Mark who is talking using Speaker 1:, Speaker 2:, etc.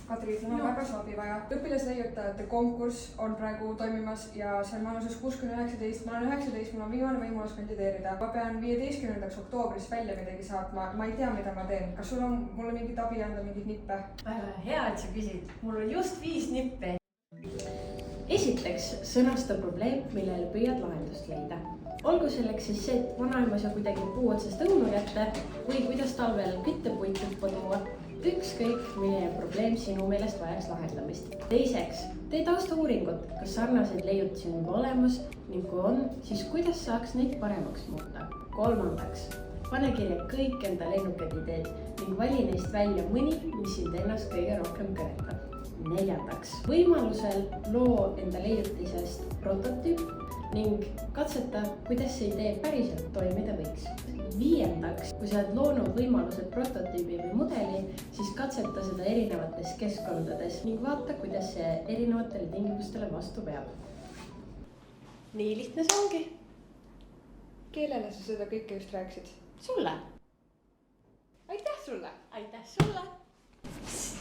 Speaker 1: Kadri, mul on väga abi vaja. Õpilasleiutajate konkurss on praegu toimimas ja see on vanuses 6–19. Ma olen 19, mul on viimane võimalus kandideerida. Ma pean 15. oktoobrist välja midagi saatma. Ma ei tea, mida ma teen. Kas sul on mulle mingit abi anda, mingit nippe?
Speaker 2: Väga hea, et sa küsid. Mul on just 5 nippe. Esiteks, sõnasta probleem, millele püüad lahendust leida. Olgu selleks siis see, et vanaema sa kuidagi puu otsast õunu kätte või kuidas talvel küttepuid tuppa tuua. Ükskõik, milline probleem sinu meelest vajaks lahendamist. Teiseks, tee taustauuringut, kas sarnaseid leiutusi on juba olemas ning kui on, siis kuidas saaks neid paremaks muuta. Kolmandaks, pane kirja kõik enda lennukad ideed ning vali neist välja mõni, mis sind ennast kõige rohkem kõnetab. Neljandaks, võimalusel loo enda leiutisest prototüüp ning katseta, kuidas see idee päriselt toimida võiks. Viiendaks, kui sa oled loonud võimalused prototüübi või mudeli, siis katseta seda erinevates keskkondades ning vaata, kuidas see erinevatele tingimustele vastu peab. Nii lihtne see ongi.
Speaker 1: Kellele sa seda kõike just rääkisid?
Speaker 2: Sulle.
Speaker 1: Aitäh sulle!
Speaker 2: Aitäh sulle!